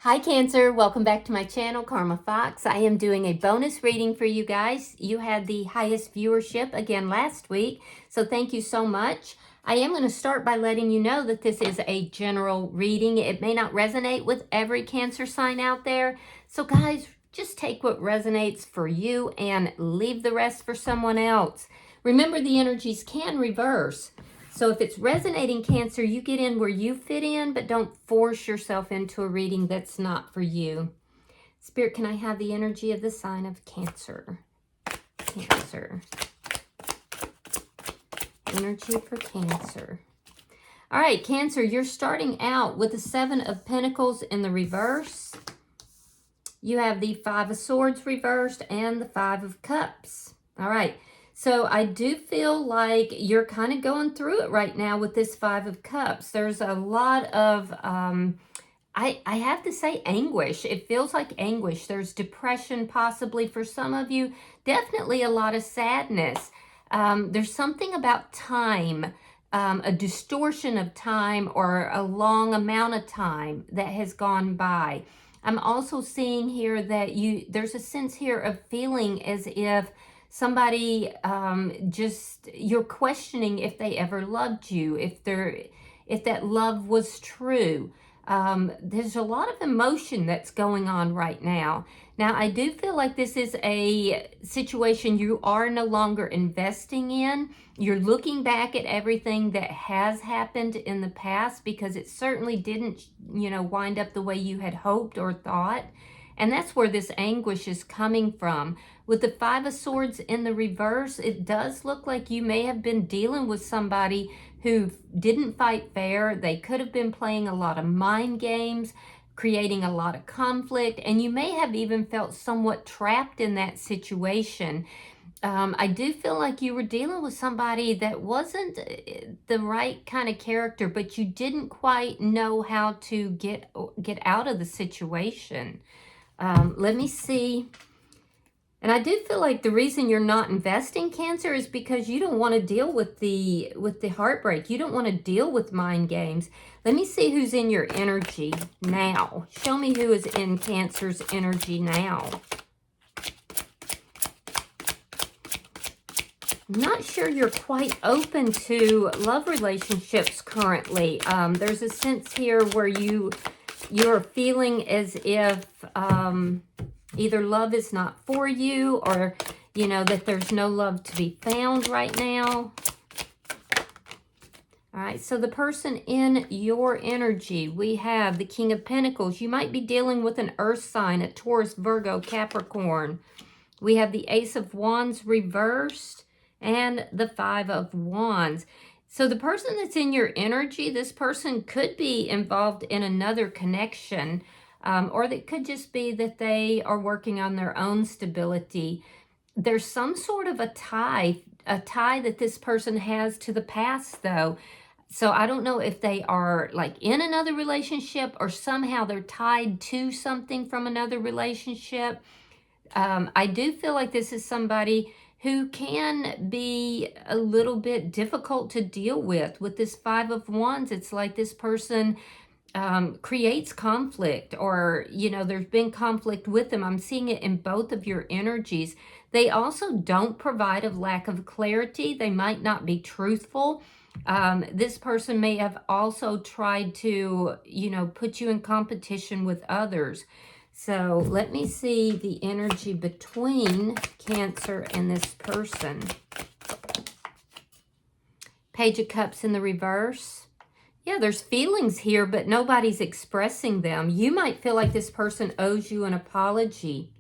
Hi Cancer, welcome back to my channel, Karma Fox. I am doing a bonus reading for you guys. You had the highest viewership again last week, so thank you so much. I am going to start by letting you know that this is a general reading. It may not resonate with every Cancer sign out there, so guys, just take what resonates for you and leave the rest for someone else. Remember, the energies can reverse. So if it's resonating Cancer, you get in where you fit in, but don't force yourself into a reading that's not for you. Spirit, can I have the energy of the sign of Cancer? Cancer. Energy for Cancer. All right, Cancer, you're starting out with the Seven of Pentacles in the reverse. You have the Five of Swords reversed and the Five of Cups. All right. So I do feel like you're kind of going through it right now with this Five of Cups. There's a lot of, I have to say, anguish. It feels like anguish. There's depression possibly for some of you. Definitely a lot of sadness. There's something about time, a distortion of time or a long amount of time that has gone by. I'm also seeing here that there's a sense here of feeling as if somebody you're questioning if they ever loved you, if that love was true. There's a lot of emotion that's going on right now. Now, I do feel like this is a situation you are no longer investing in. You're looking back at everything that has happened in the past because it certainly didn't, wind up the way you had hoped or thought. And that's where this anguish is coming from. With the Five of Swords in the reverse, it does look like you may have been dealing with somebody who didn't fight fair. They could have been playing a lot of mind games, creating a lot of conflict, and you may have even felt somewhat trapped in that situation. I do feel like you were dealing with somebody that wasn't the right kind of character, but you didn't quite know how to get out of the situation. Let me see. And I do feel like the reason you're not investing, Cancer, is because you don't want to deal with the heartbreak. You don't want to deal with mind games. Let me see who's in your energy now. Show me who is in Cancer's energy now. I'm not sure you're quite open to love relationships currently. There's a sense here where you're feeling as if either love is not for you or, that there's no love to be found right now. All right, so the person in your energy, we have the King of Pentacles. You might be dealing with an earth sign, a Taurus, Virgo, Capricorn. We have the Ace of Wands reversed and the Five of Wands. So the person that's in your energy, this person could be involved in another connection, or it could just be that they are working on their own stability. There's some sort of a tie that this person has to the past, though. So I don't know if they are like in another relationship or somehow they're tied to something from another relationship. I do feel like this is somebody who can be a little bit difficult to deal with. With this Five of Wands, it's like this person creates conflict, or, there's been conflict with them. I'm seeing it in both of your energies. They also don't provide a lack of clarity. They might not be truthful. This person may have also tried to, put you in competition with others. So let me see the energy between Cancer and this person. Page of Cups in the reverse. Yeah, there's feelings here, but nobody's expressing them. You might feel like this person owes you an apology,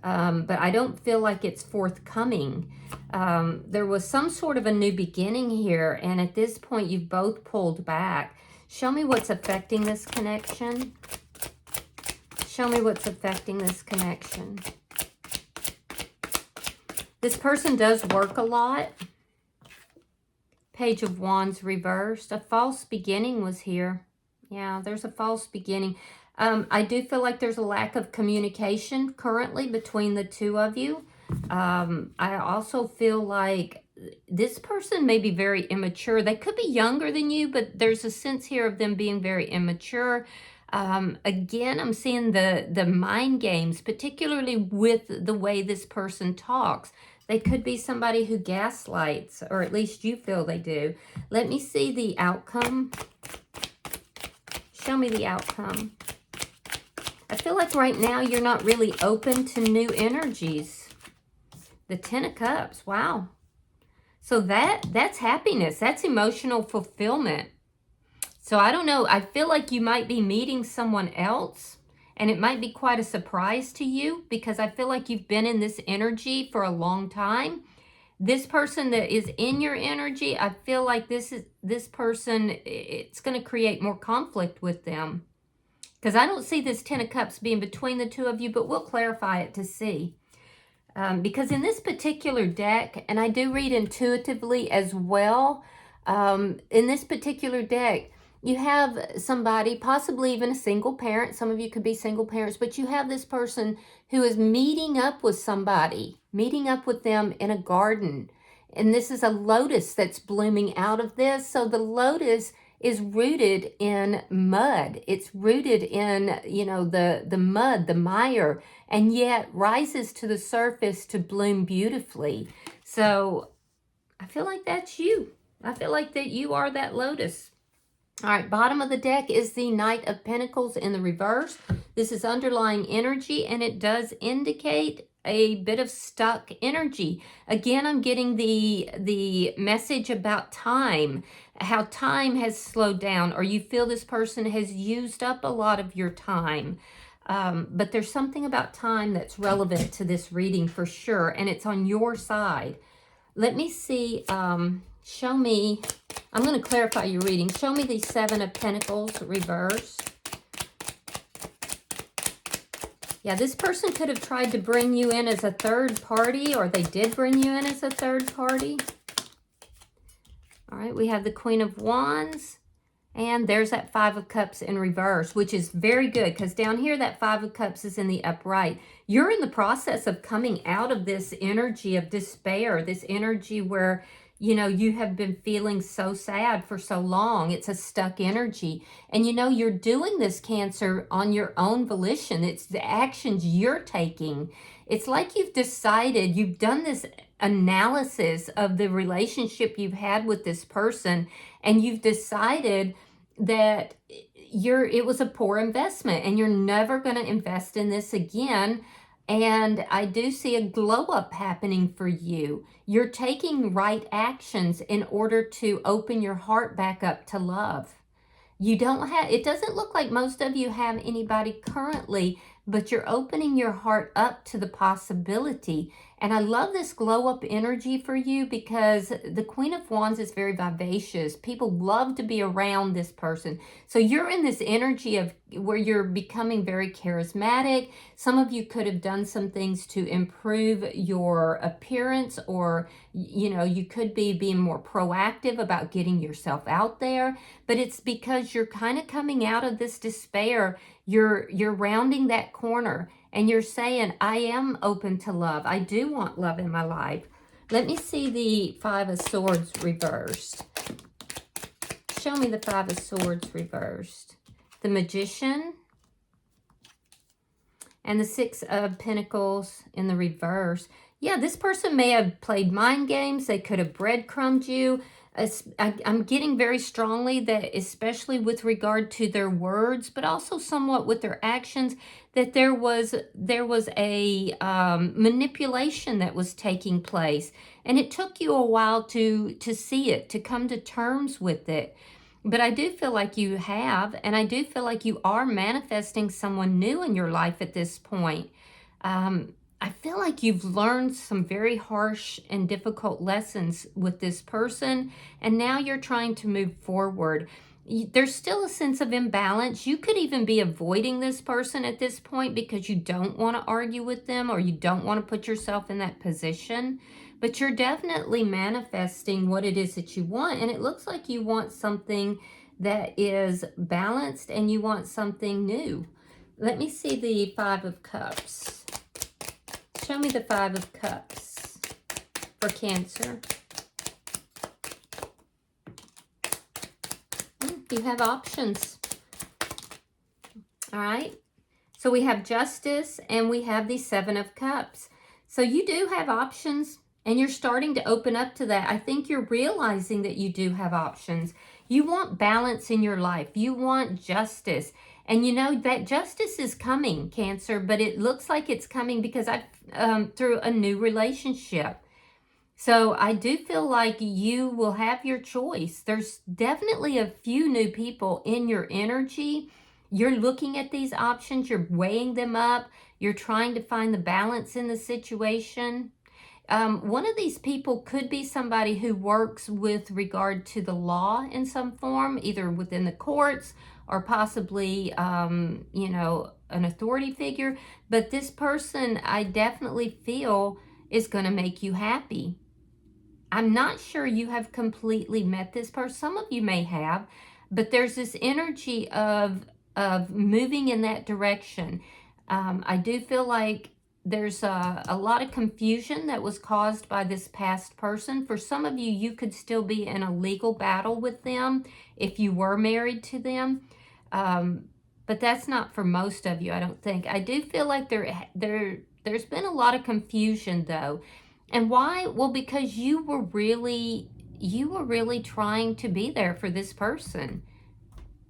but I don't feel like it's forthcoming. There was some sort of a new beginning here, and at this point, you've both pulled back. Show me what's affecting this connection. Show me what's affecting this connection. This person does work a lot. Page of Wands reversed. A false beginning was here. Yeah, there's a false beginning. I do feel like there's a lack of communication currently between the two of you. I also feel like this person may be very immature. They could be younger than you, but there's a sense here of them being very immature. Again, I'm seeing the mind games, particularly with the way this person talks. They could be somebody who gaslights, or at least you feel they do. Let me see the outcome. Show me the outcome. I feel like right now you're not really open to new energies. The Ten of Cups, wow. So that's happiness. That's emotional fulfillment. So I don't know. I feel like you might be meeting someone else, and it might be quite a surprise to you, because I feel like you've been in this energy for a long time. This person that is in your energy, I feel like this person, it's going to create more conflict with them. Because I don't see this Ten of Cups being between the two of you, but we'll clarify it to see. Because in this particular deck, and I do read intuitively as well, in this particular deck, you have somebody, possibly even a single parent. Some of you could be single parents, but you have this person who is meeting up with somebody, meeting up with them in a garden. And this is a lotus that's blooming out of this. So the lotus is rooted in mud. It's rooted in, you know, the mud, the mire, and yet rises to the surface to bloom beautifully. So I feel like that's you. I feel like that you are that lotus. All right, bottom of the deck is the Knight of Pentacles in the reverse. This is underlying energy, and it does indicate a bit of stuck energy. Again, I'm getting the message about time, how time has slowed down, or you feel this person has used up a lot of your time. But there's something about time that's relevant to this reading for sure, and it's on your side. Let me see, show me, I'm going to clarify your reading. Show me the Seven of Pentacles reversed. Yeah, this person could have tried to bring you in as a third party, or they did bring you in as a third party. All right, we have the Queen of Wands, and there's that Five of Cups in reverse, which is very good, because down here that Five of Cups is in the upright. You're in the process of coming out of this energy of despair, this energy where, you know, you have been feeling so sad for so long. It's a stuck energy. And you know, you're doing this, Cancer, on your own volition. It's the actions you're taking. It's like you've decided, you've done this analysis of the relationship you've had with this person, and you've decided that it was a poor investment and you're never going to invest in this again. And I do see a glow up happening for you. You're taking right actions in order to open your heart back up to love. You don't have, it doesn't look like most of you have anybody currently, but you're opening your heart up to the possibility. And I love this glow up energy for you, because the Queen of Wands is very vivacious. People love to be around this person. So you're in this energy of where you're becoming very charismatic. Some of you could have done some things to improve your appearance, or, you know, you could be being more proactive about getting yourself out there. But it's because you're kind of coming out of this despair. You're rounding that corner, and you're saying, I am open to love. I do want love in my life. Let me see the Five of Swords reversed. Show me the Five of Swords reversed. The Magician and the Six of Pentacles in the reverse. Yeah, this person may have played mind games. They could have breadcrumbed you. I'm getting very strongly that, especially with regard to their words, but also somewhat with their actions, that there was a manipulation that was taking place, and it took you a while to see it, to come to terms with it. But I do feel like you have, and I do feel like you are manifesting someone new in your life at this point. I feel like you've learned some very harsh and difficult lessons with this person, and now you're trying to move forward. There's still a sense of imbalance. You could even be avoiding this person at this point because you don't want to argue with them, or you don't want to put yourself in that position. But you're definitely manifesting what it is that you want, and it looks like you want something that is balanced, and you want something new. Let me see the Five of Cups. Show me the Five of Cups for Cancer. You have options. All right. So we have Justice and we have the Seven of Cups. So you do have options and you're starting to open up to that. I think you're realizing that you do have options. You want balance in your life. You want justice. And you know that justice is coming, Cancer, but it looks like it's coming because through a new relationship. So I do feel like you will have your choice. There's definitely a few new people in your energy. You're looking at these options. You're weighing them up. You're trying to find the balance in the situation. One of these people could be somebody who works with regard to the law in some form, either within the courts or possibly, you know, an authority figure. But this person, I definitely feel, is going to make you happy. I'm not sure you have completely met this person. Some of you may have, but there's this energy of moving in that direction. I do feel like there's a lot of confusion that was caused by this past person. For some of you, you could still be in a legal battle with them if you were married to them. But that's not for most of you, I don't think. I do feel like there's been a lot of confusion, though. And why? Well, because you were really trying to be there for this person.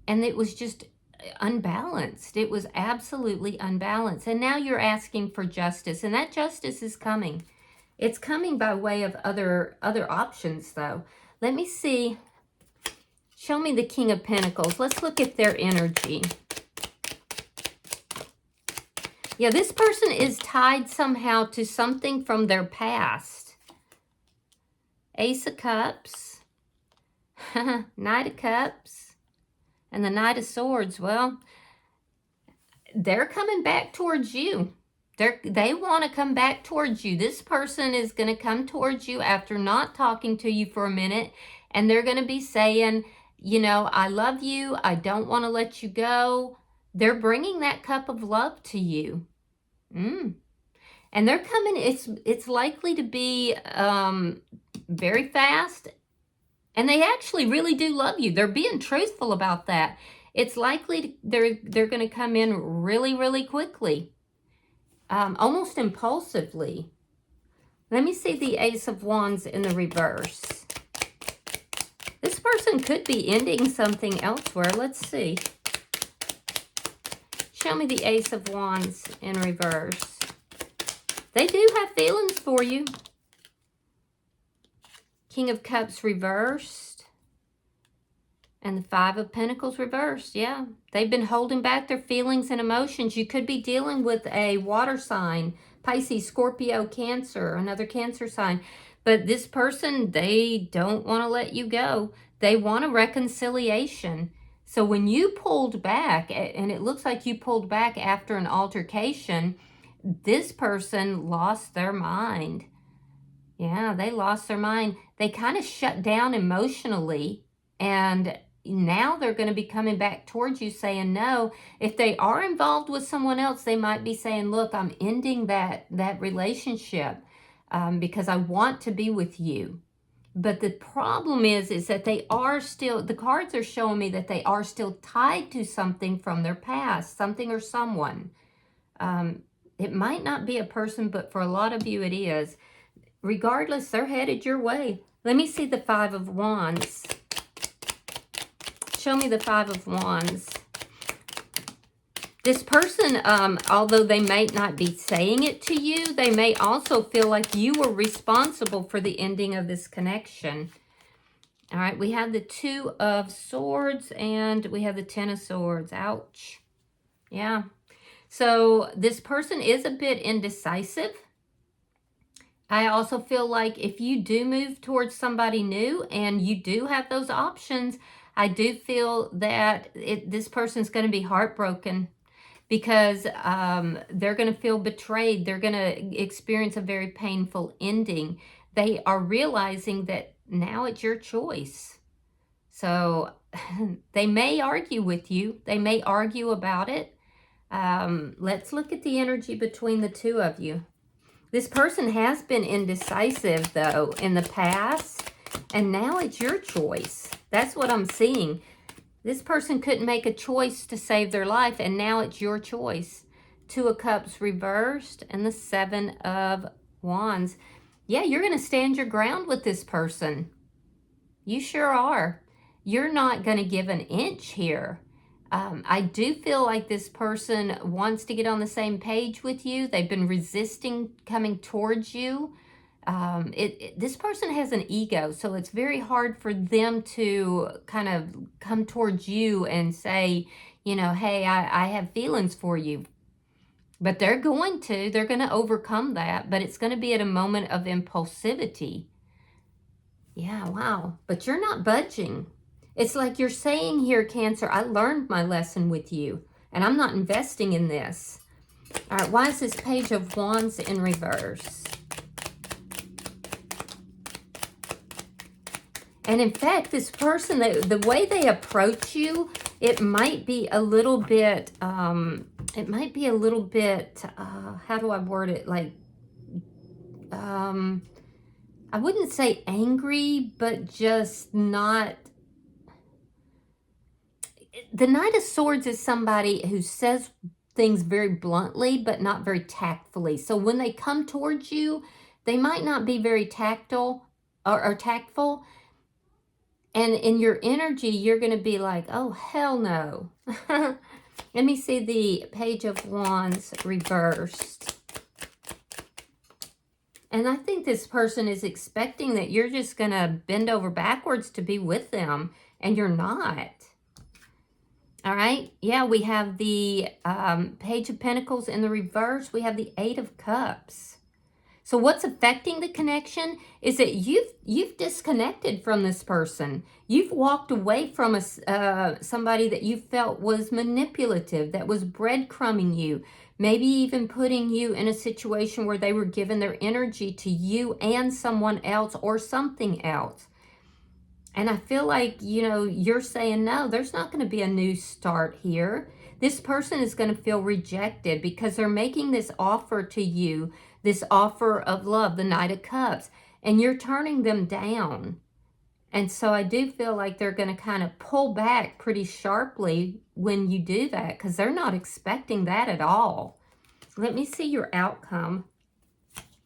And it was just unbalanced. It was absolutely unbalanced. And now you're asking for justice. And that justice is coming. It's coming by way of other options, though. Let me see. Show me the King of Pentacles. Let's look at their energy. Yeah, this person is tied somehow to something from their past. Ace of Cups, Knight of Cups, and the Knight of Swords. Well, they're coming back towards you. They want to come back towards you. This person is going to come towards you after not talking to you for a minute, and they're going to be saying, you know, I love you. I don't want to let you go. They're bringing that cup of love to you. And they're coming, it's likely to be very fast. And they actually really do love you. They're being truthful about that. It's likely they're going to come in really, really quickly. Almost impulsively. Let me see the Ace of Wands in the reverse. This person could be ending something elsewhere. Let's see. Show me the Ace of Wands in reverse. They do have feelings for you. King of Cups reversed. And the Five of Pentacles reversed. Yeah, they've been holding back their feelings and emotions. You could be dealing with a water sign. Pisces, Scorpio, Cancer, another Cancer sign. But this person, they don't want to let you go. They want a reconciliation. So when you pulled back, and it looks like you pulled back after an altercation, this person lost their mind. Yeah, they lost their mind. They kind of shut down emotionally, and now they're going to be coming back towards you saying no. If they are involved with someone else, they might be saying, look, I'm ending that relationship because I want to be with you. But the problem is that they are still, the cards are showing me that they are still tied to something from their past, something or someone. It might not be a person, but for a lot of you it is. Regardless, they're headed your way. Let me see the Five of Wands. Show me the Five of Wands. This person, although they may not be saying it to you, they may also feel like you were responsible for the ending of this connection. All right, we have the Two of Swords and we have the Ten of Swords. Ouch. Yeah. So this person is a bit indecisive. I also feel like if you do move towards somebody new and you do have those options, I do feel that this person's going to be heartbroken. Because they're going to feel betrayed. They're going to experience a very painful ending. They are realizing that now it's your choice. So they may argue with you. They may argue about it. Let's look at the energy between the two of you. This person has been indecisive, though, in the past. And now it's your choice. That's what I'm seeing. This person couldn't make a choice to save their life, and now it's your choice. Two of Cups reversed and the Seven of Wands. Yeah, you're going to stand your ground with this person. You sure are. You're not going to give an inch here. I do feel like this person wants to get on the same page with you. They've been resisting coming towards you. This person has an ego, so it's very hard for them to kind of come towards you and say, you know, hey, I have feelings for you. But they're going to overcome that, but it's going to be at a moment of impulsivity. Yeah, wow. But you're not budging. It's like you're saying here, Cancer, I learned my lesson with you, and I'm not investing in this. All right, why is this Page of Wands in reverse? And in fact, this person, the way they approach you, it might be a little bit, how do I word it? Like, I wouldn't say angry, but just not. The Knight of Swords is somebody who says things very bluntly, but not very tactfully. So when they come towards you, they might not be very tactile or tactful. And in your energy, you're going to be like, oh, hell no. Let me see the Page of Wands reversed. And I think this person is expecting that you're just going to bend over backwards to be with them, and you're not. All right. Yeah, we have the Page of Pentacles in the reverse. We have the Eight of Cups. So what's affecting the connection is that you've disconnected from this person. You've walked away from somebody that you felt was manipulative, that was breadcrumbing you, maybe even putting you in a situation where they were giving their energy to you and someone else or something else. And I feel like, you know, you're saying, no, there's not going to be a new start here. This person is going to feel rejected because they're making this offer to you, this offer of love, the Knight of Cups, and you're turning them down. And so I do feel like they're going to kind of pull back pretty sharply when you do that, because they're not expecting that at all. Let me see your outcome.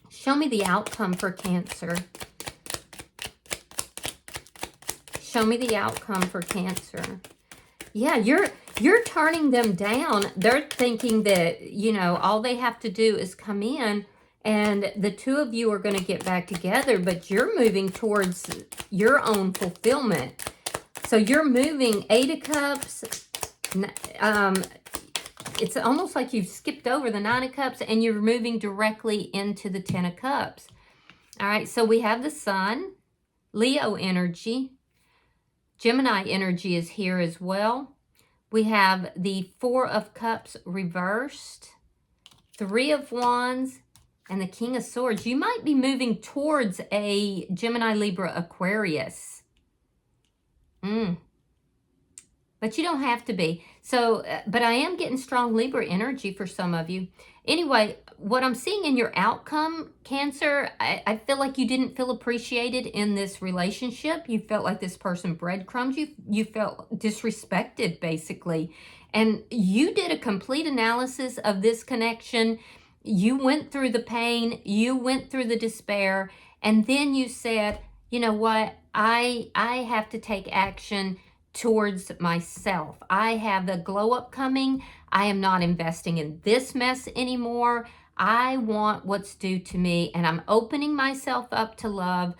Show me the outcome for Cancer. Show me the outcome for Cancer. Yeah, you're turning them down. They're thinking that, you know, all they have to do is come in and the two of you are going to get back together, but you're moving towards your own fulfillment. So you're moving Eight of Cups. It's almost like you've skipped over the Nine of Cups and you're moving directly into the Ten of Cups. All right, so we have the Sun, Leo energy. Gemini energy is here as well. We have the Four of Cups reversed, Three of Wands, and the King of Swords. You might be moving towards a Gemini, Libra, Aquarius. But you don't have to be. So, but I am getting strong Libra energy for some of you. Anyway, what I'm seeing in your outcome, Cancer, I feel like you didn't feel appreciated in this relationship. You felt like this person breadcrumbed you. You felt disrespected, basically. And you did a complete analysis of this connection. You went through the pain. You went through the despair. And then you said, you know what? I have to take action towards myself. I have the glow up coming. I am not investing in this mess anymore. I want what's due to me, and I'm opening myself up to love,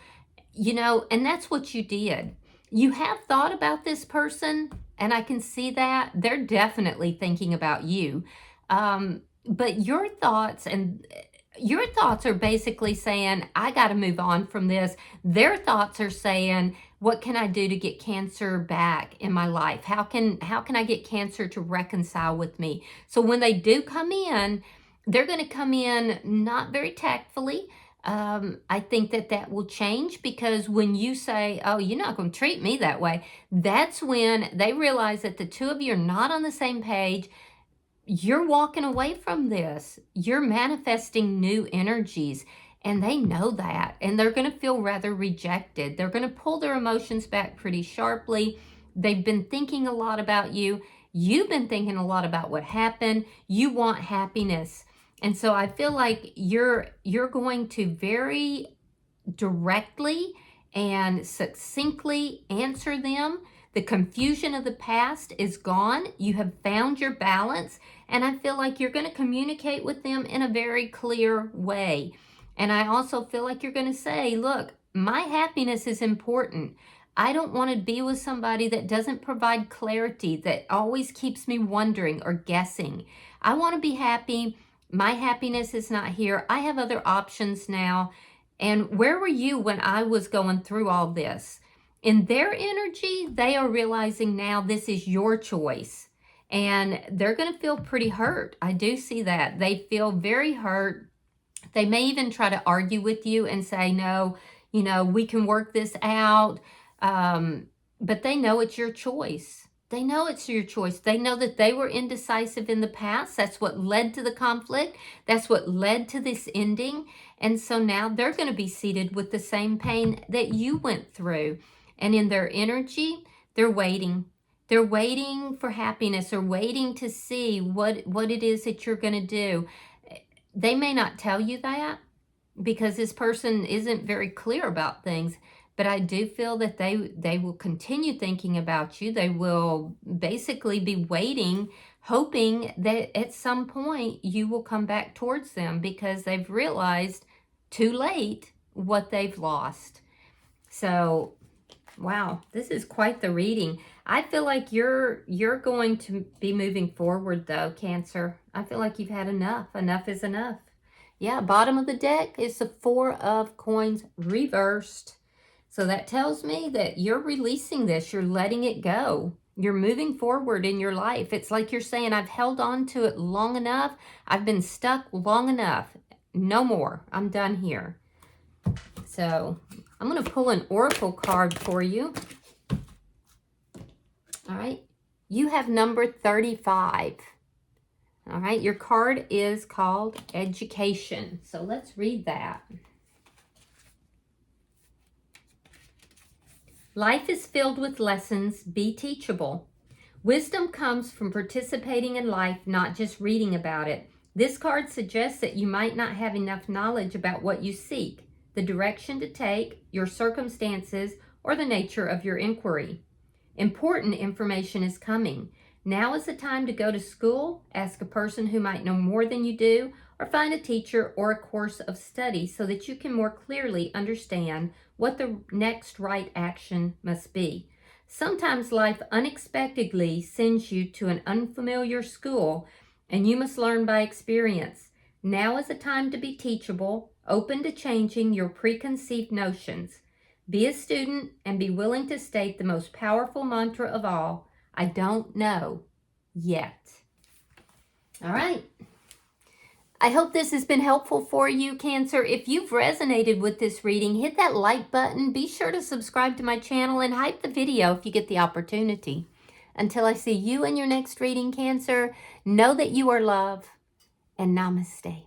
you know, and that's what you did. You have thought about this person, and I can see that. They're definitely thinking about you. But your thoughts are basically saying, I got to move on from this. Their thoughts are saying, what can I do to get Cancer back in my life? How can I get Cancer to reconcile with me? So when they do come in, they're going to come in not very tactfully. I think that will change, because when you say, oh, you're not going to treat me that way, that's when they realize that the two of you are not on the same page. You're walking away from this. You're manifesting new energies, and they know that, and they're going to feel rather rejected. They're going to pull their emotions back pretty sharply. They've been thinking a lot about you. You've been thinking a lot about what happened. You want happiness. And so I feel like you're going to very directly and succinctly answer them. The confusion of the past is gone. You have found your balance. And I feel like you're going to communicate with them in a very clear way. And I also feel like you're going to say, look, my happiness is important. I don't want to be with somebody that doesn't provide clarity, that always keeps me wondering or guessing. I want to be happy. My happiness is not here. I have other options now. And where were you when I was going through all this? In their energy, they are realizing now this is your choice. And they're going to feel pretty hurt. I do see that. They feel very hurt. They may even try to argue with you and say, no, you know, we can work this out. But they know it's your choice. They know it's your choice. They know that they were indecisive in the past. That's what led to the conflict. That's what led to this ending. And so now they're going to be seated with the same pain that you went through. And in their energy, they're waiting. They're waiting for happiness or waiting to see what it is that you're going to do. They may not tell you that because this person isn't very clear about things. But I do feel that they will continue thinking about you. They will basically be waiting, hoping that at some point you will come back towards them because they've realized too late what they've lost. So, wow, this is quite the reading. I feel like you're going to be moving forward though, Cancer. I feel like you've had enough. Enough is enough. Yeah, bottom of the deck is the Four of Coins reversed. So that tells me that you're releasing this. You're letting it go. You're moving forward in your life. It's like you're saying, I've held on to it long enough. I've been stuck long enough. No more. I'm done here. So I'm going to pull an oracle card for you. All right. You have number 35. All right. Your card is called Education. So let's read that. Life is filled with lessons. Be teachable. Wisdom comes from participating in life, not just reading about it. This card suggests that you might not have enough knowledge about what you seek, the direction to take, your circumstances, or the nature of your inquiry. Important information is coming. Now is the time to go to school, ask a person who might know more than you do, or find a teacher or a course of study so that you can more clearly understand what the next right action must be. Sometimes life unexpectedly sends you to an unfamiliar school, and you must learn by experience. Now is the time to be teachable, open to changing your preconceived notions. Be a student and be willing to state the most powerful mantra of all, I don't know yet. All right. I hope this has been helpful for you, Cancer. If you've resonated with this reading, hit that like button. Be sure to subscribe to my channel and hype the video if you get the opportunity. Until I see you in your next reading, Cancer, know that you are loved, and namaste.